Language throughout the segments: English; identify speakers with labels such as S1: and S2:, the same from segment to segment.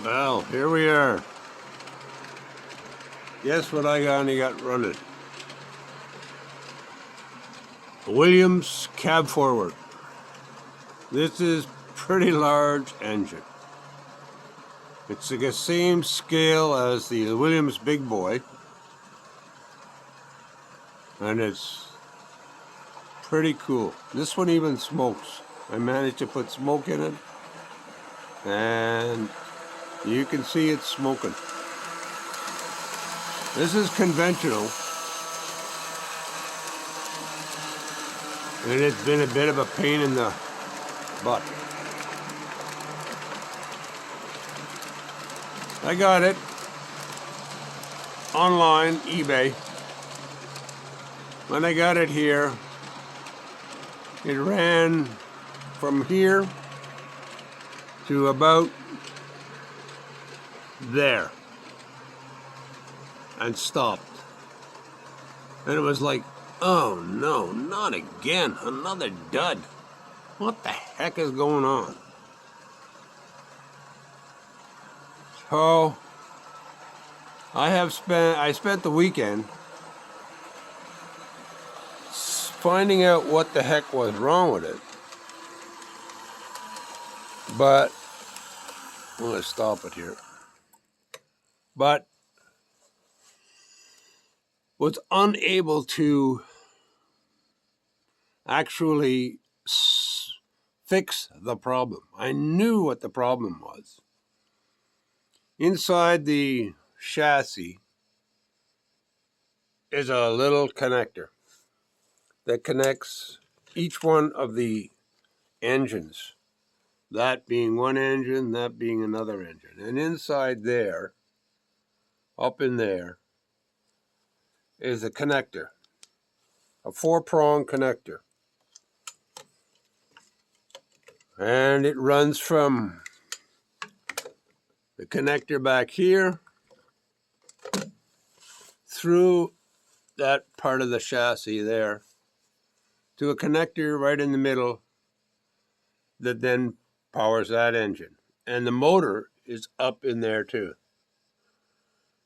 S1: Well, here we are. Guess what I got running? A Williams Cabforward. This is pretty large engine. It's the same scale as the Williams Big Boy, and it's pretty cool. This one even smokes. I managed to put smoke in it, and you can see it smoking. This is conventional, and it's been a bit of a pain in the butt. I got it online, eBay. When I got it here, it ran from here to about there and stopped. And it was like, oh no, not again, another dud. What the heck is going on? So I spent the weekend finding out what the heck was wrong with it. But I'm going to stop it here. But was unable to actually fix the problem. I knew what the problem was. Inside the chassis is a little connector that connects each one of the engines. That being one engine, that being another engine. And inside there, up in there, is a connector, a 4-prong connector. And it runs from the connector back here through that part of the chassis there to a connector right in the middle that then powers that engine. And the motor is up in there too.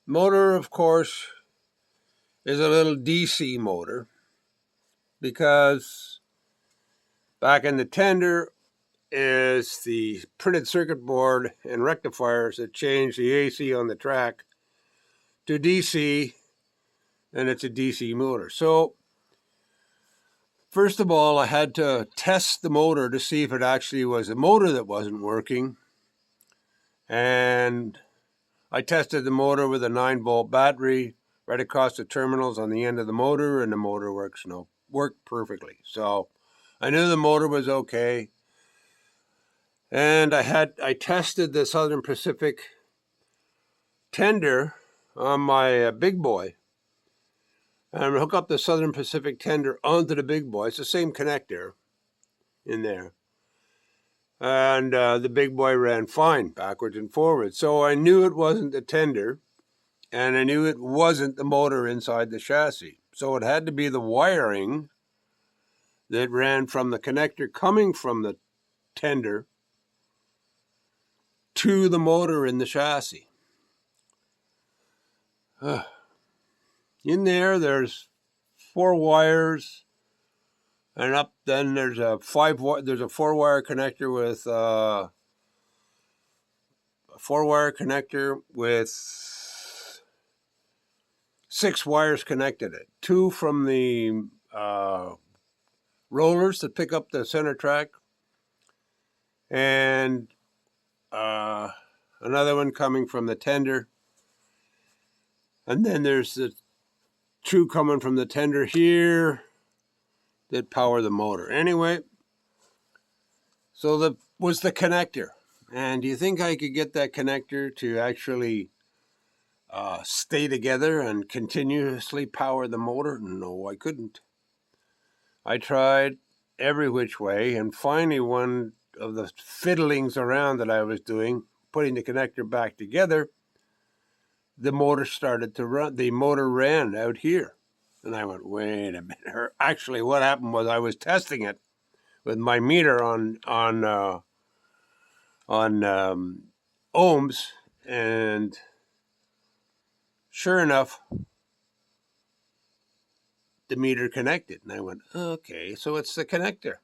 S1: Motor, of course, is a little DC motor because back in the tender is the printed circuit board and rectifiers that change the AC on the track to DC, and it's a DC motor. So first of all, I had to test the motor to see if it actually was a motor that wasn't working. And I tested the motor with a 9-volt battery right across the terminals on the end of the motor, and the motor worked perfectly. So I knew the motor was okay. And I tested the Southern Pacific tender on my big boy. And I hook up the Southern Pacific tender onto the big boy. It's the same connector in there. And the big boy ran fine, backwards and forwards. So I knew it wasn't the tender, and I knew it wasn't the motor inside the chassis. So it had to be the wiring that ran from the connector coming from the tender to the motor in the chassis. In there's 4 wires, and up then there's a 4-wire connector with a 4-wire connector with 6 wires connected it. 2 from the rollers that pick up the center track, and another one coming from the tender. And then there's the 2 coming from the tender here that power the motor. Anyway, so that was the connector. And do you think I could get that connector to actually stay together and continuously power the motor? No, I couldn't. I tried every which way, and finally one of the fiddlings around that I was doing, putting the connector back together, the motor started to run. The motor ran out here. And I went, wait a minute. Actually, what happened was I was testing it with my meter on ohms, and sure enough, the meter connected. And I went, okay, so it's the connector.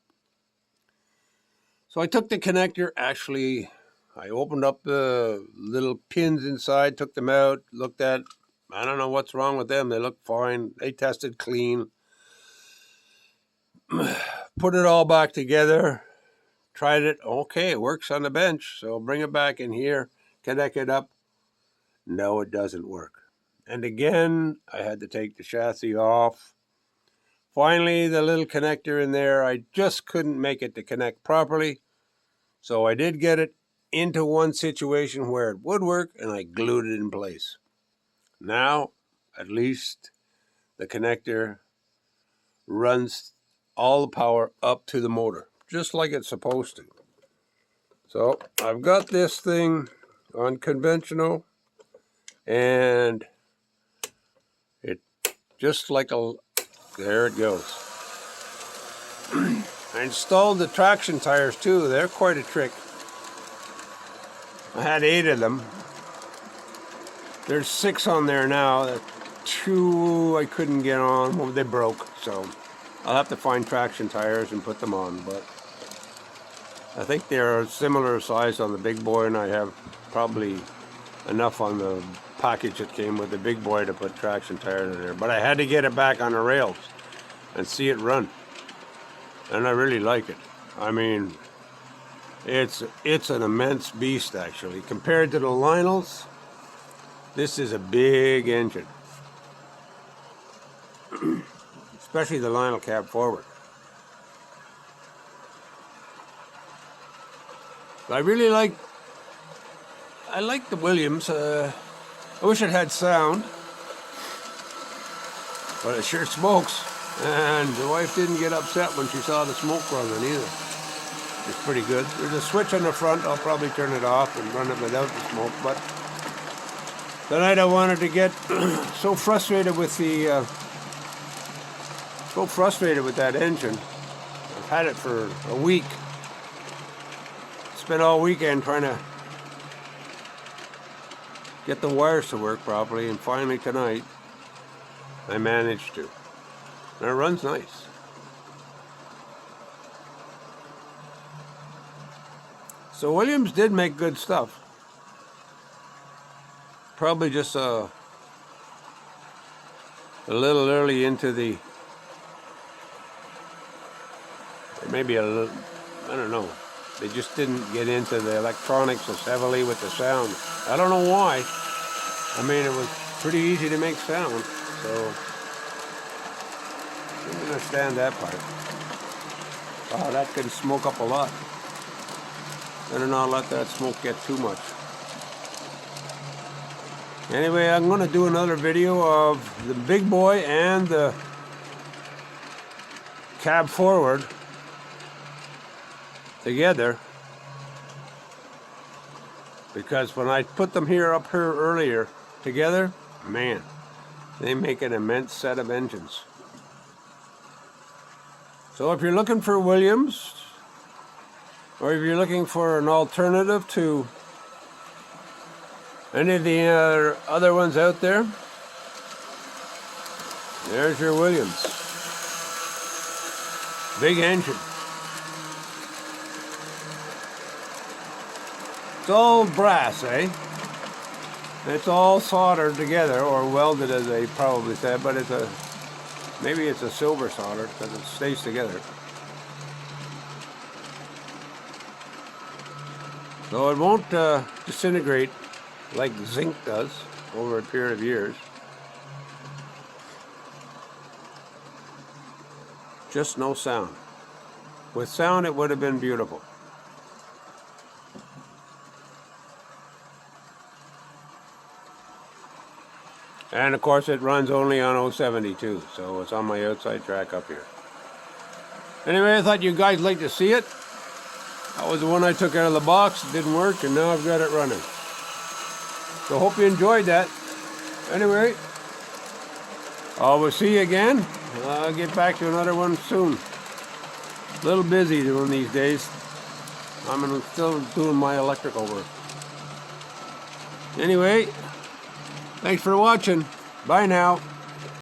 S1: So I took the connector, actually, I opened up the little pins inside, took them out, looked at, I don't know what's wrong with them. They look fine. They tested clean. Put it all back together, tried it. Okay, it works on the bench. So bring it back in here, connect it up. No, it doesn't work. And again, I had to take the chassis off. Finally, the little connector in there, I just couldn't make it to connect properly. So I did get it into one situation where it would work, and I glued it in place. Now, at least the connector runs all the power up to the motor, just like it's supposed to. So I've got this thing on conventional, and it just like a, there it goes. I installed the traction tires too. They're quite a trick. I had 8 of them. There's 6 on there now. 2 I couldn't get on. Well, they broke, so I'll have to find traction tires and put them on. But I think they're a similar size on the big boy, and I have probably enough on the package that came with the big boy to put traction tires in there. But I had to get it back on the rails and see it run. And I really like it. I mean, it's an immense beast, actually. Compared to the Lionels, this is a big engine. Especially the Lionel Cabforward. I really like the Williams. I wish it had sound, but it sure smokes. And the wife didn't get upset when she saw the smoke running either. It's pretty good. There's a switch on the front. I'll probably turn it off and run it without the smoke. But tonight I wanted to get so frustrated with that engine. I've had it for a week. Spent all weekend trying to get the wires to work properly, and finally tonight I managed to. And it runs nice. So Williams did make good stuff. Probably just a little early into the, maybe a little, I don't know. They just didn't get into the electronics as heavily with the sound. I don't know why. I mean, it was pretty easy to make sound, so I didn't understand that part. Wow, that can smoke up a lot. Better not let that smoke get too much. Anyway, I'm going to do another video of the big boy and the Cabforward together, because when I put them up here earlier together, man, they make an immense set of engines. So if you're looking for Williams, or if you're looking for an alternative to any of the other ones out there, there's your Williams. Big engine. It's all brass, eh? It's all soldered together, or welded as they probably said, but maybe it's a silver solder because it stays together. So it won't disintegrate like zinc does over a period of years. Just no sound. With sound, it would have been beautiful. And of course it runs only on 072, so it's on my outside track up here. Anyway, I thought you guys liked to see it. That was the one I took out of the box. It didn't work, and now I've got it running. So hope you enjoyed that. Anyway, I will see you again. I'll get back to another one soon. A little busy doing these days. I'm still doing my electrical work. Anyway, thanks for watching. Bye now.